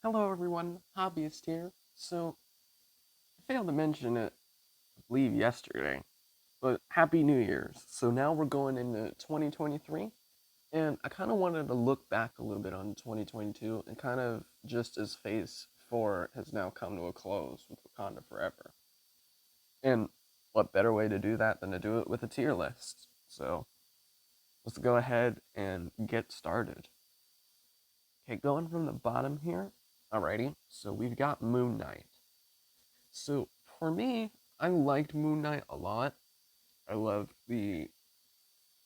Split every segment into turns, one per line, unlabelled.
Hello everyone, Hobbyist here. I failed to mention it, I believe yesterday, but Happy New Year's. So now we're going into 2023, and I kind of wanted to look back a little bit on 2022, and kind of just as Phase 4 has now come to a close with Wakanda Forever. And what better way to do that than to do it with a tier list? So let's go ahead and get started. Okay, going from the bottom here. Alrighty, so we've got Moon Knight. So for me, I liked Moon Knight a lot. I loved the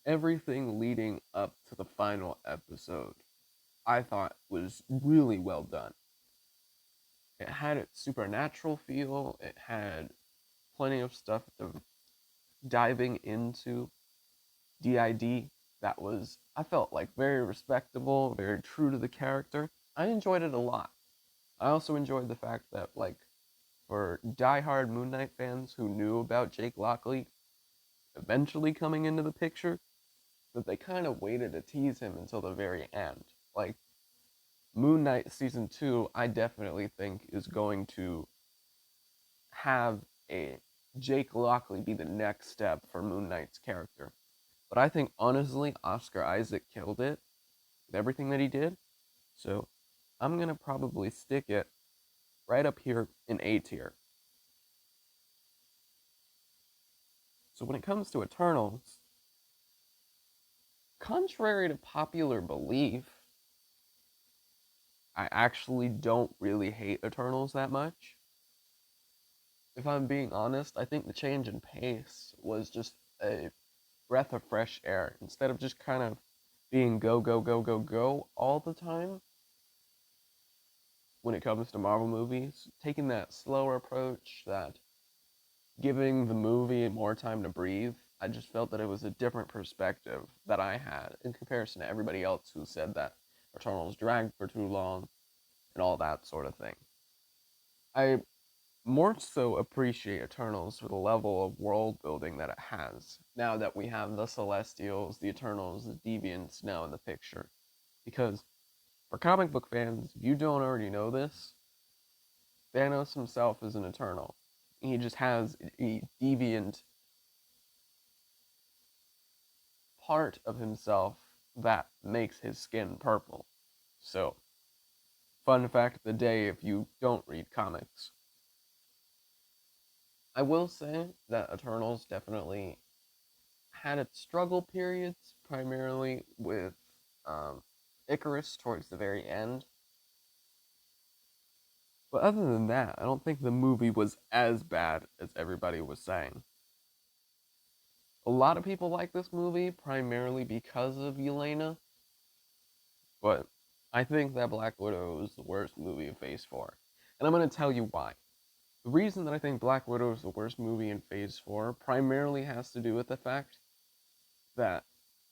everything leading up to the final episode. I thought was really well done. It had its supernatural feel. It had plenty of stuff of diving into DID that was I felt like very respectable, very true to the character. I enjoyed it a lot. I also enjoyed the fact that for diehard Moon Knight fans who knew about Jake Lockley eventually coming into the picture, that they kind of waited to tease him until the very end. Like, Moon Knight Season 2, I definitely think is going to have a Jake Lockley be the next step for Moon Knight's character. But I think, honestly, Oscar Isaac killed it with everything that he did. So I'm going to probably stick it right up here in A tier. So when it comes to Eternals, contrary to popular belief, I actually don't really hate Eternals that much. If I'm being honest, I think the change in pace was just a breath of fresh air. Instead of just kind of being go, go, go, go, go all the time when it comes to Marvel movies, taking that slower approach, that giving the movie more time to breathe, I just felt that it was a different perspective that I had in comparison to everybody else who said that Eternals dragged for too long and all that sort of thing. I more so appreciate Eternals for the level of world building that it has. Now that we have the Celestials, the Eternals, the Deviants now in the picture. Because for comic book fans, if you don't already know this, Thanos himself is an Eternal. He just has a deviant part of himself that makes his skin purple. So, fun fact of the day if you don't read comics. I will say that Eternals definitely had its struggle periods, primarily with Icarus towards the very end. But other than that, I don't think the movie was as bad as everybody was saying. A lot of people like this movie primarily because of Yelena, but I think that Black Widow is the worst movie of Phase 4. And I'm going to tell you why. The reason that I think Black Widow is the worst movie in Phase 4 primarily has to do with the fact that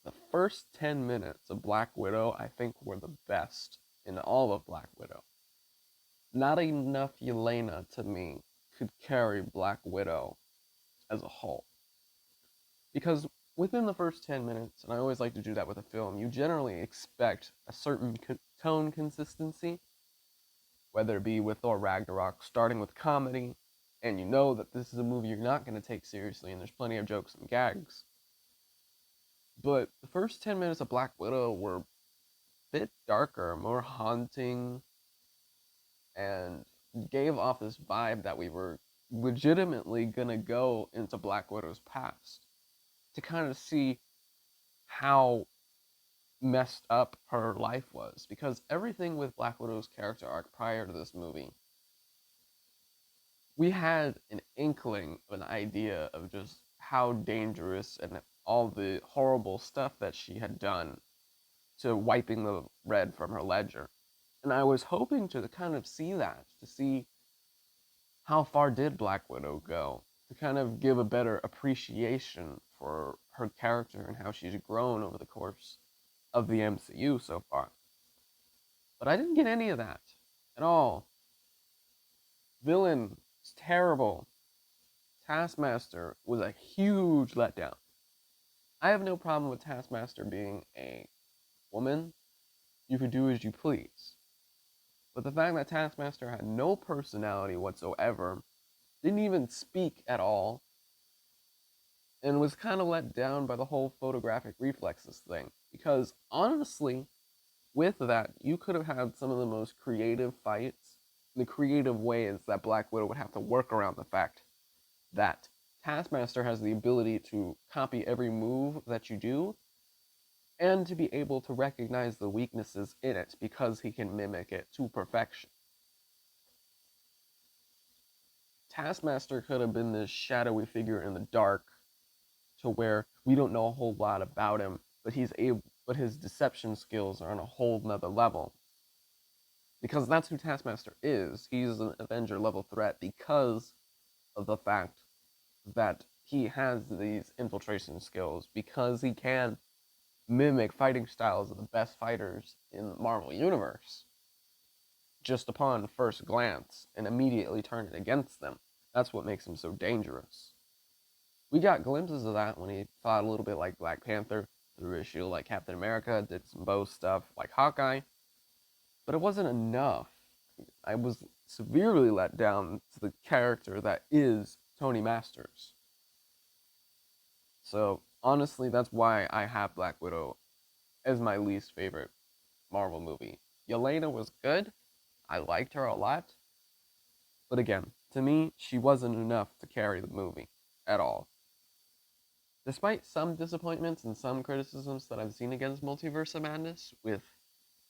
the first 10 minutes of Black Widow, I think, were the best in all of Black Widow. Not enough Yelena, to me, could carry Black Widow as a whole. Because within the first 10 minutes, and I always like to do that with a film, you generally expect a certain tone consistency, whether it be with Thor Ragnarok starting with comedy, and you know that this is a movie you're not going to take seriously, and there's plenty of jokes and gags. But the first 10 minutes of Black Widow were a bit darker, more haunting, and gave off this vibe that we were legitimately gonna go into Black Widow's past to kind of see how messed up her life was. Because everything with Black Widow's character arc prior to this movie, we had an inkling of an idea of just how dangerous and all the horrible stuff that she had done to wiping the red from her ledger. And I was hoping to kind of see that, to see how far did Black Widow go, to kind of give a better appreciation for her character and how she's grown over the course of the MCU so far. But I didn't get any of that at all. Villain is terrible. Taskmaster was a huge letdown. I have no problem with Taskmaster being a woman. You could do as you please. But the fact that Taskmaster had no personality whatsoever, didn't even speak at all, and was kind of let down by the whole photographic reflexes thing. Because honestly, with that, you could have had some of the most creative fights, the creative ways that Black Widow would have to work around the fact that Taskmaster has the ability to copy every move that you do and to be able to recognize the weaknesses in it because he can mimic it to perfection. Taskmaster could have been this shadowy figure in the dark to where we don't know a whole lot about him, but his deception skills are on a whole nother level. Because that's who Taskmaster is. He's an Avenger level threat because of the fact that he has these infiltration skills, because he can mimic fighting styles of the best fighters in the Marvel Universe just upon first glance and immediately turn it against them. That's what makes him so dangerous. We got glimpses of that when he fought a little bit like Black Panther, threw his shield like Captain America, did some bow stuff like Hawkeye, but it wasn't enough. I was severely let down to the character that is Tony Masters. So honestly, that's why I have Black Widow as my least favorite Marvel movie. Yelena was good. I liked her a lot. But again, to me, she wasn't enough to carry the movie at all. Despite some disappointments and some criticisms that I've seen against Multiverse of Madness, with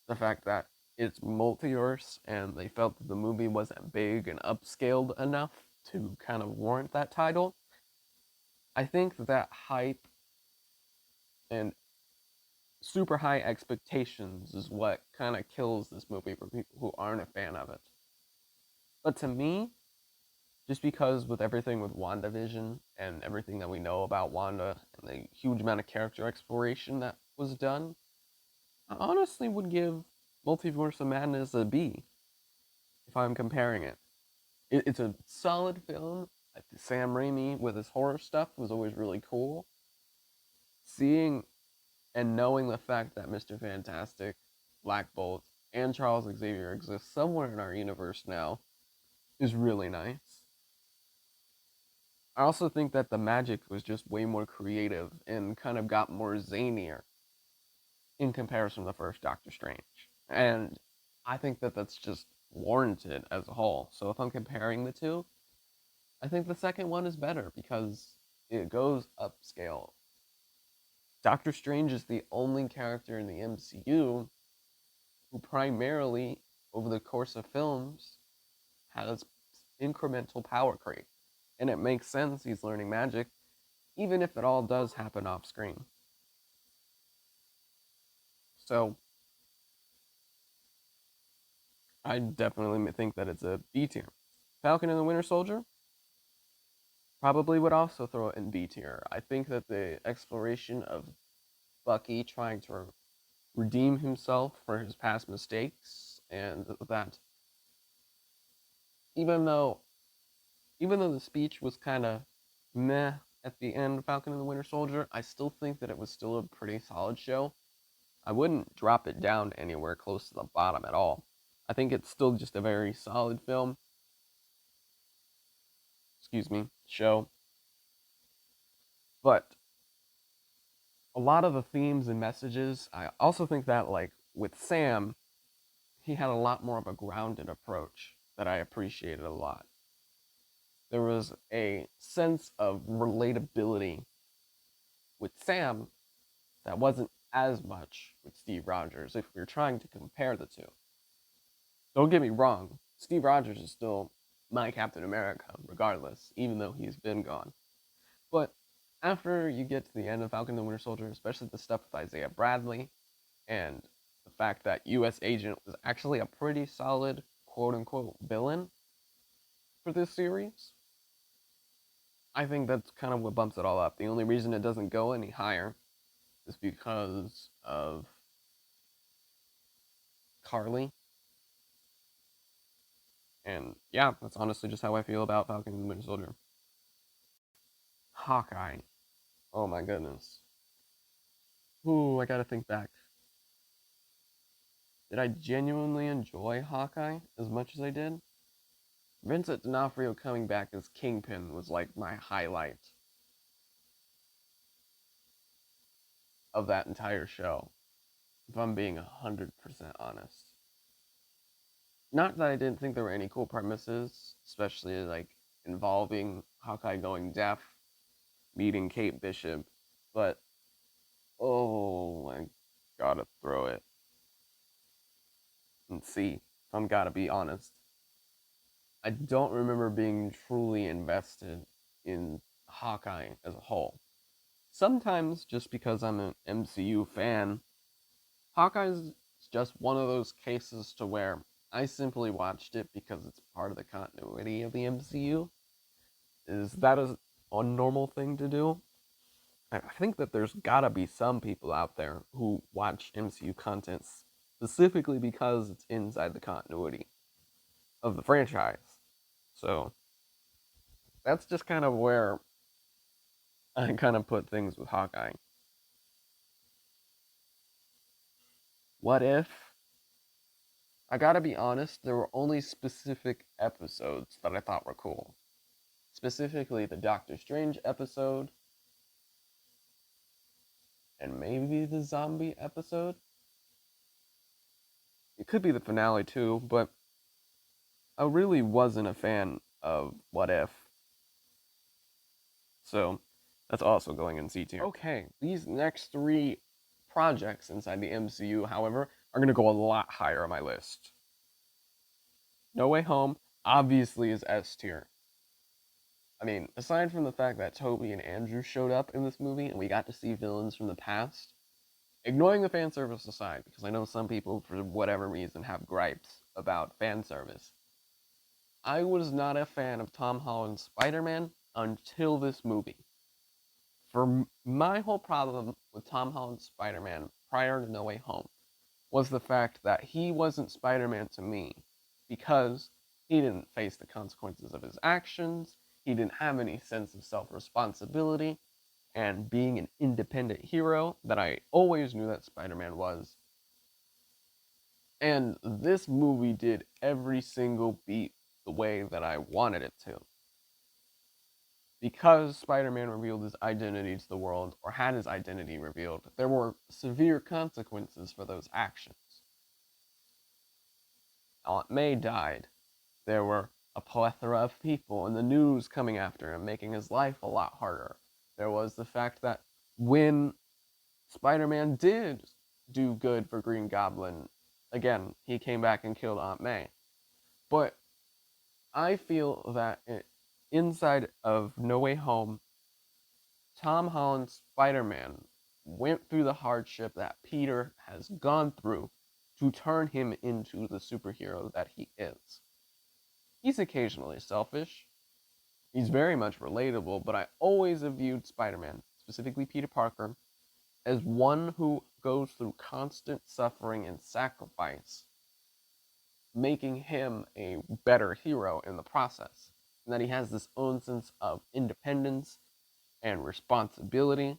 the fact that it's multiverse and they felt that the movie wasn't big and upscaled enough to kind of warrant that title, I think that hype and super high expectations is what kind of kills this movie for people who aren't a fan of it. But to me, just because with everything with WandaVision and everything that we know about Wanda and the huge amount of character exploration that was done, I honestly would give Multiverse of Madness a B if I'm comparing it. It's a solid film. Sam Raimi with his horror stuff was always really cool. Seeing and knowing the fact that Mr. Fantastic, Black Bolt, and Charles Xavier exist somewhere in our universe now is really nice. I also think that the magic was just way more creative and kind of got more zanier in comparison to the first Doctor Strange. And I think that that's just warranted as a whole. So if I'm comparing the two, I think the second one is better because it goes upscale. Doctor Strange is the only character in the MCU who primarily, over the course of films, has incremental power creep. And it makes sense he's learning magic, even if it all does happen off screen. So I definitely think that it's a B tier. Falcon and the Winter Soldier probably would also throw it in B tier. I think that the exploration of Bucky trying to redeem himself for his past mistakes, and that even though even though the speech was kind of meh at the end of Falcon and the Winter Soldier, I still think that it was still a pretty solid show. I wouldn't drop it down anywhere close to the bottom at all. I think it's still just a very solid film. Excuse me, show. But a lot of the themes and messages, I also think that like with Sam, he had a lot more of a grounded approach that I appreciated a lot. There was a sense of relatability with Sam that wasn't as much with Steve Rogers if we're trying to compare the two. Don't get me wrong, Steve Rogers is still my Captain America, regardless, even though he's been gone. But after you get to the end of Falcon and the Winter Soldier, especially the stuff with Isaiah Bradley and the fact that US Agent was actually a pretty solid quote unquote villain for this series, I think that's kind of what bumps it all up. The only reason it doesn't go any higher is because of Carly. And yeah, that's honestly just how I feel about Falcon and the Winter Soldier. Hawkeye. Oh my goodness. Ooh, I gotta think back. did I genuinely enjoy Hawkeye as much as I did? Vincent D'Onofrio coming back as Kingpin was like my highlight of that entire show, if I'm being 100% honest. Not that I didn't think there were any cool premises, especially like involving Hawkeye going deaf, meeting Kate Bishop, but oh, I gotta throw it and see if I'm gotta be honest. I don't remember being truly invested in Hawkeye as a whole. Sometimes just because I'm an MCU fan, Hawkeye's just one of those cases to where I simply watched it because it's part of the continuity of the MCU. Is that a normal thing to do? I think that there's gotta be some people out there who watch MCU content specifically because it's inside the continuity of the franchise. So that's just kind of where I kind of put things with Hawkeye. What if? I gotta be honest, there were only specific episodes that I thought were cool. Specifically, the Doctor Strange episode, and maybe the zombie episode. It could be the finale too, but I really wasn't a fan of What If. So that's also going in C tier. Okay, these next three projects inside the MCU, however, are going to go a lot higher on my list. No Way Home obviously is S tier. I mean, aside from the fact that Toby and Andrew showed up in this movie and we got to see villains from the past, ignoring the fan service aside, because I know some people, for whatever reason, have gripes about fan service, I was not a fan of Tom Holland's Spider-Man until this movie. For my whole problem with Tom Holland's Spider-Man prior to No Way Home was the fact that he wasn't Spider-Man to me because he didn't face the consequences of his actions, he didn't have any sense of self-responsibility, and being an independent hero that I always knew that Spider-Man was. And this movie did every single beat the way that I wanted it to. Because Spider-Man revealed his identity to the world, or had his identity revealed, there were severe consequences for those actions. Aunt May died. There were a plethora of people in the news coming after him, making his life a lot harder. There was the fact that when Spider-Man did do good for Green Goblin, again, he came back and killed Aunt May. But I feel that inside of No Way Home, Tom Holland's Spider-Man went through the hardship that Peter has gone through to turn him into the superhero that he is. He's occasionally selfish. He's very much relatable, but I always have viewed Spider-Man, specifically Peter Parker, as one who goes through constant suffering and sacrifice, making him a better hero in the process. And that he has this own sense of independence and responsibility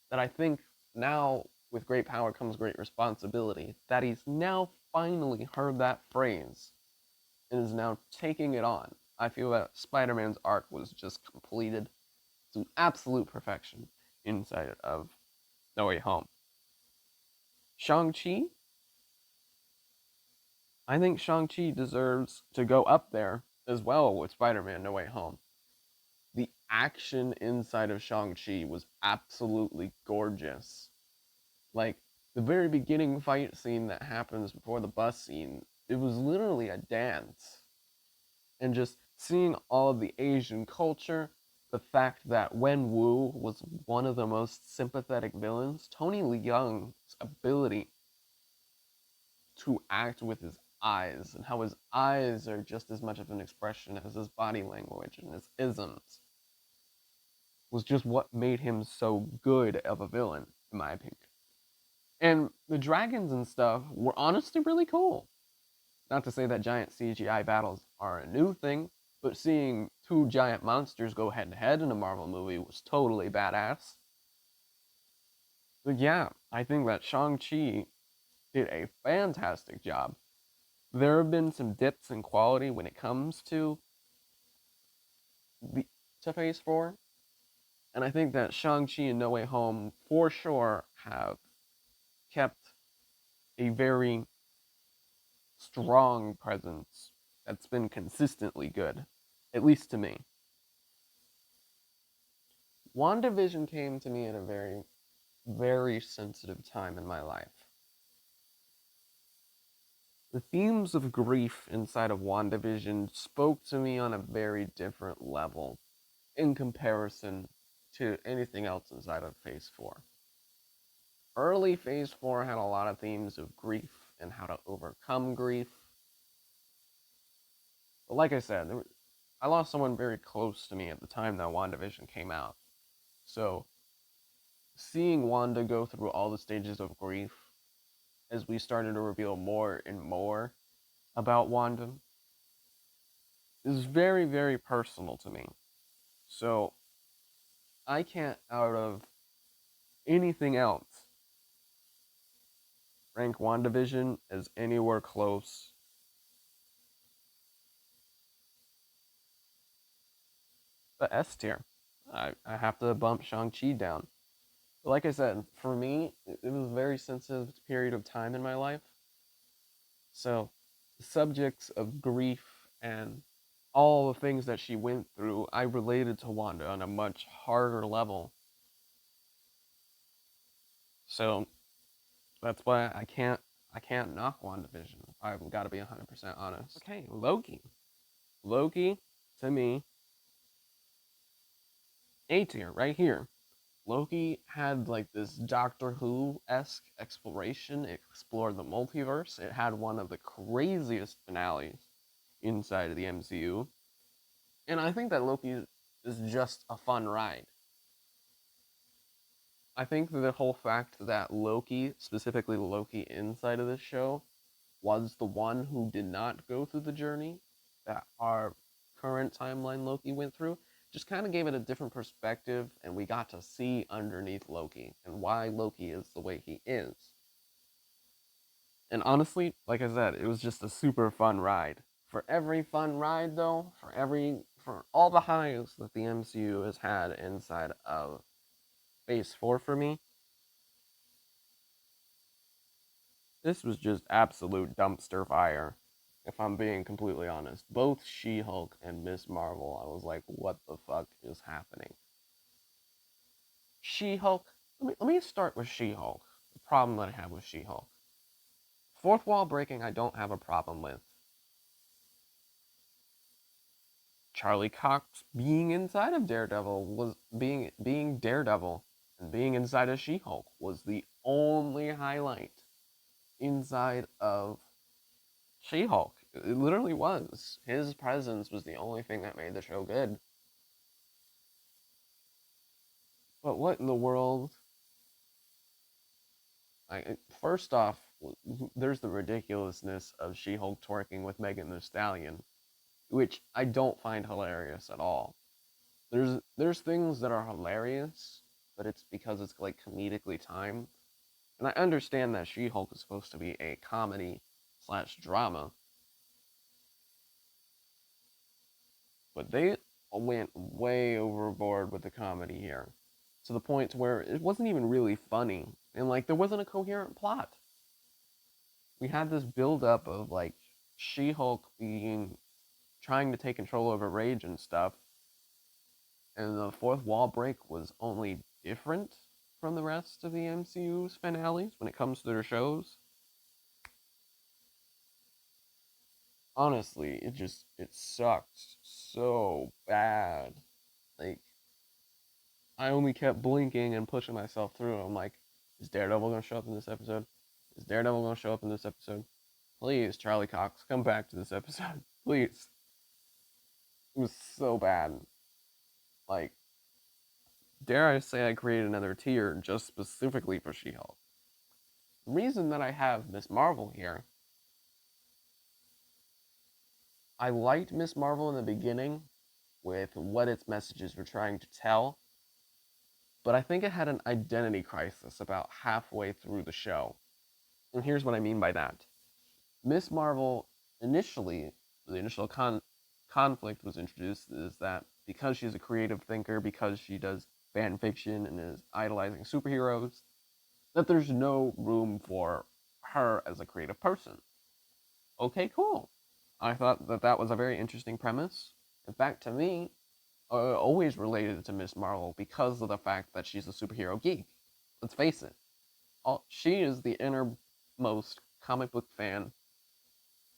that I think now, with great power comes great responsibility, that he's now finally heard that phrase and is now taking it on. I feel that Spider-Man's arc was just completed to absolute perfection inside of No Way Home. Shang-Chi? I think Shang-Chi deserves to go up there as well with Spider-Man No Way Home. The action inside of Shang-Chi was absolutely gorgeous. Like, the very beginning fight scene that happens before the bus scene, it was literally a dance. And just seeing all of the Asian culture, the fact that Wen Wu was one of the most sympathetic villains, Tony Leung's ability to act with his eyes, and how his eyes are just as much of an expression as his body language and his isms, was just what made him so good of a villain, in my opinion. And the dragons and stuff were honestly really cool. Not to say that giant CGI battles are a new thing, but seeing two giant monsters go head to head in a Marvel movie was totally badass. But yeah, I think that Shang-Chi did a fantastic job. There have been some dips in quality when it comes the to Phase 4, and I think that Shang-Chi and No Way Home for sure have kept a very strong presence that's been consistently good, at least to me. WandaVision came to me at a very, very sensitive time in my life. The themes of grief inside of WandaVision spoke to me on a very different level in comparison to anything else inside of Phase 4. Early Phase 4 had a lot of themes of grief and how to overcome grief. But like I said, I lost someone very close to me at the time that WandaVision came out. So seeing Wanda go through all the stages of grief as we started to reveal more and more about Wanda is very, very personal to me. So I can't, out of anything else, rank WandaVision as anywhere close. But S tier. I have to bump Shang-Chi down. But like I said, for me, it was a very sensitive period of time in my life. So the subjects of grief and all the things that she went through, I related to Wanda on a much harder level. So that's why I can't knock WandaVision. I've got to be 100% honest. Okay, Loki. Loki, to me, A tier, right here. Loki had like this Doctor Who esque exploration. It explored the multiverse. It had one of the craziest finales inside of the MCU. And I think that Loki is just a fun ride. I think the whole fact that Loki, specifically Loki inside of this show, was the one who did not go through the journey that our current timeline Loki went through, just kind of gave it a different perspective, and we got to see underneath Loki and why Loki is the way he is. And honestly, like I said, it was just a super fun ride. For every fun ride, though, for all the highs that the MCU has had inside of Phase 4 for me, this was just absolute dumpster fire. If I'm being completely honest, both She-Hulk and Miss Marvel, I was like, what the fuck is happening? She-Hulk. Let me start with She-Hulk. The problem that I have with She-Hulk. Fourth wall breaking, I don't have a problem with. Charlie Cox being inside of Daredevil was being Daredevil and being inside of She-Hulk was the only highlight inside of She-Hulk. It literally was. His presence was the only thing that made the show good. But what in the world? First off, there's the ridiculousness of She-Hulk twerking with Megan Thee Stallion, which I don't find hilarious at all. There's things that are hilarious, but it's because it's like comedically timed. And I understand that She-Hulk is supposed to be a comedy slash drama, but they went way overboard with the comedy here, to the point where it wasn't even really funny, and like there wasn't a coherent plot. We had this build up of like She-Hulk being trying to take control over Rage and stuff, and the fourth wall break was only different from the rest of the MCU's finales when it comes to their shows. Honestly, it sucked so bad. Like I only kept blinking and pushing myself through. I'm like, is Daredevil gonna show up in this episode? Is Daredevil gonna show up in this episode? Please, Charlie Cox, come back to this episode. Please. It was so bad. Like, dare I say I created another tier just specifically for She-Hulk. The reason that I have Miss Marvel here, I liked Miss Marvel in the beginning with what its messages were trying to tell, but I think it had an identity crisis about halfway through the show. And here's what I mean by that. Miss Marvel initially, the initial conflict was introduced is that because she's a creative thinker, because she does fan fiction and is idolizing superheroes, that there's no room for her as a creative person. Okay, cool. I thought that that was a very interesting premise. In fact, to me, always related to Miss Marvel because of the fact that she's a superhero geek. Let's face it, she is the innermost comic book fan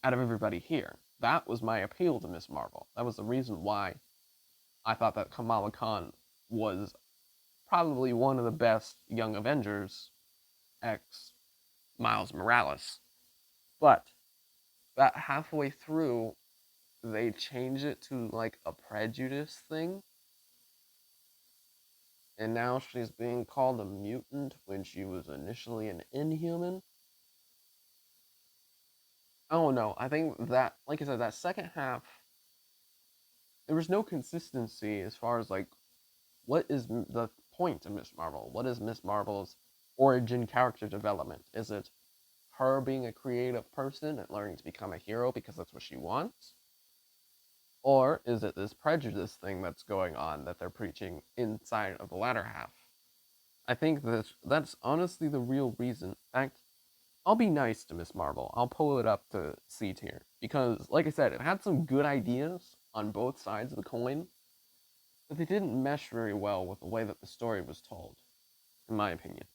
out of everybody here. That was my appeal to Miss Marvel. That was the reason why I thought that Kamala Khan was probably one of the best young Avengers, ex Miles Morales. But that halfway through, they change it to like a prejudice thing, and now she's being called a mutant when she was initially an inhuman. I don't know. I think that, like I said, that second half, there was no consistency as far as like what is the point of Miss Marvel? What is Miss Marvel's origin character development? Is it her being a creative person and learning to become a hero because that's what she wants? Or is it this prejudice thing that's going on that they're preaching inside of the latter half? I think that's honestly the real reason. In fact, I'll be nice to Miss Marvel. I'll pull it up to C tier because, like I said, it had some good ideas on both sides of the coin, but they didn't mesh very well with the way that the story was told, in my opinion.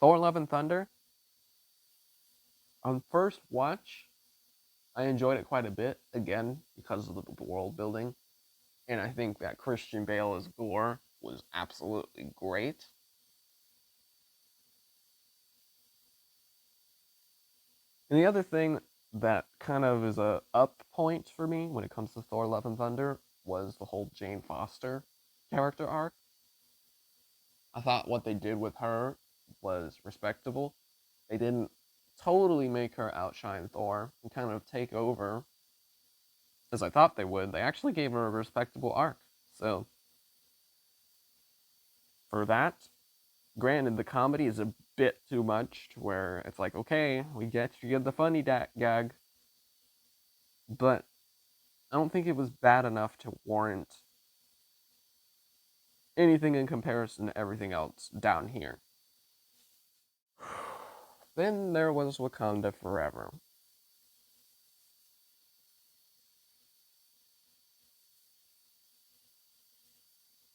Thor: Love and Thunder. On first watch, I enjoyed it quite a bit. Again, because of the world building, and I think that Christian Bale as Thor was absolutely great. And the other thing that kind of is a up point for me when it comes to Thor: Love and Thunder was the whole Jane Foster character arc. I thought what they did with her was respectable. They didn't totally make her outshine Thor and kind of take over as I thought they would. They actually gave her a respectable arc. So for that, granted, the comedy is a bit too much to where it's like, okay, we get you get the funny gag, but I don't think it was bad enough to warrant anything in comparison to everything else down here. Then there was Wakanda Forever.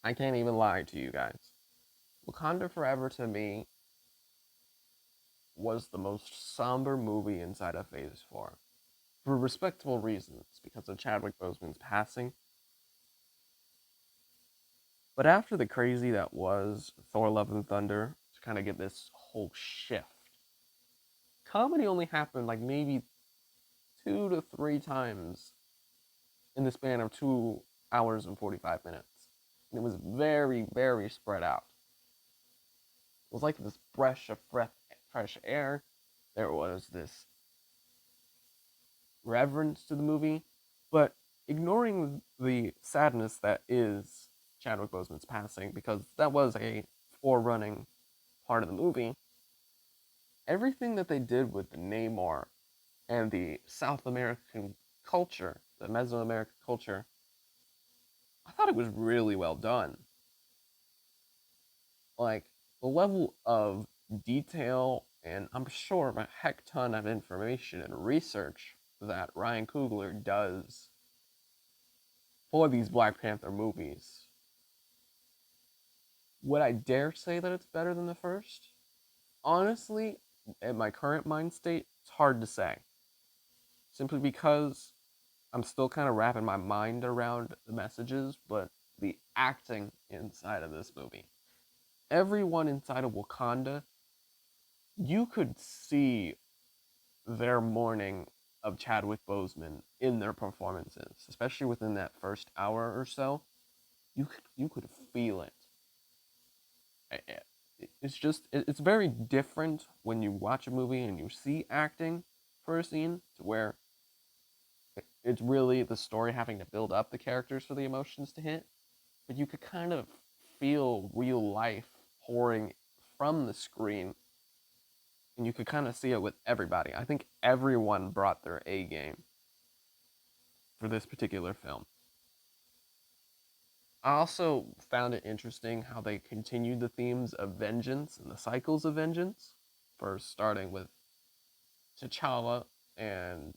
I can't even lie to you guys. Wakanda Forever to me was the most somber movie inside of Phase 4. For respectable reasons, because of Chadwick Boseman's passing. But after the crazy that was Thor: Love and Thunder, to kind of get this whole shift, comedy only happened like maybe 2 to 3 times in the span of 2 hours and 45 minutes. And it was very, very spread out. It was like this breath of fresh air. There was this reverence to the movie, but ignoring the sadness that is Chadwick Boseman's passing, because that was a forerunning part of the movie, everything that they did with the Namor and the South American culture, the Mesoamerican culture, I thought it was really well done. Like, the level of detail and I'm sure a heck ton of information and research that Ryan Coogler does for these Black Panther movies. Would I dare say that it's better than the first? Honestly, in my current mind state, it's hard to say. Simply because I'm still kind of wrapping my mind around the messages, but the acting inside of this movie. Everyone inside of Wakanda, you could see their mourning of Chadwick Boseman in their performances, especially within that first hour or so. You could feel it. It's just it's very different when you watch a movie and you see acting for a scene to where it's really the story having to build up the characters for the emotions to hit, but you could kind of feel real life pouring from the screen And you could kind of see it with everybody. I think everyone brought their A game for this particular film. I also found it interesting how they continued the themes of vengeance and the cycles of vengeance. First, starting with T'Challa and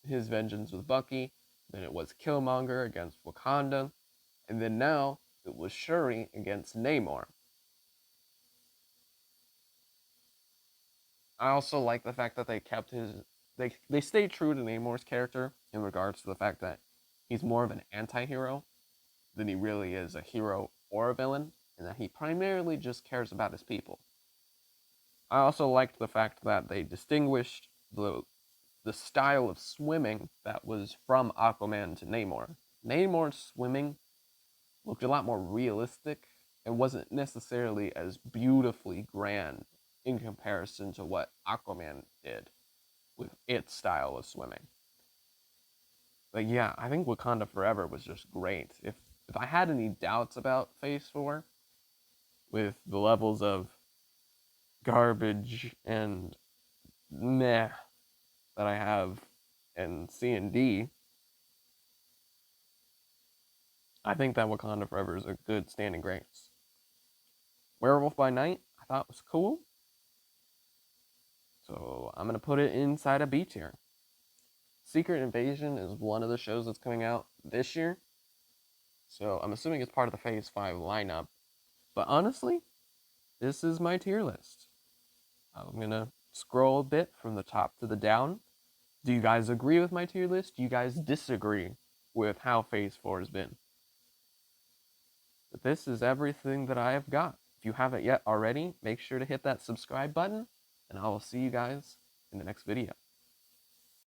his vengeance with Bucky, then it was Killmonger against Wakanda, and then now it was Shuri against Namor. I also like the fact that they kept they stayed true to Namor's character in regards to the fact that he's more of an anti-hero than he really is a hero or a villain, and that he primarily just cares about his people. I also liked the fact that they distinguished the style of swimming that was from Aquaman to Namor. Namor's swimming looked a lot more realistic and wasn't necessarily as beautifully grand in comparison to what Aquaman did with its style of swimming. But yeah, I think Wakanda Forever was just great. If I had any doubts about Phase 4 with the levels of garbage and meh that I have in C and D, I think that Wakanda Forever is a good standing grace. Werewolf by Night, I thought was cool. So I'm going to put it inside a B tier. Secret Invasion is one of the shows that's coming out this year. So I'm assuming it's part of the Phase 5 lineup. But honestly, this is my tier list. I'm going to scroll a bit from the top to the down. Do you guys agree with my tier list? Do you guys disagree with how Phase 4 has been? But this is everything that I have got. If you haven't yet already, make sure to hit that subscribe button, and I will see you guys in the next video.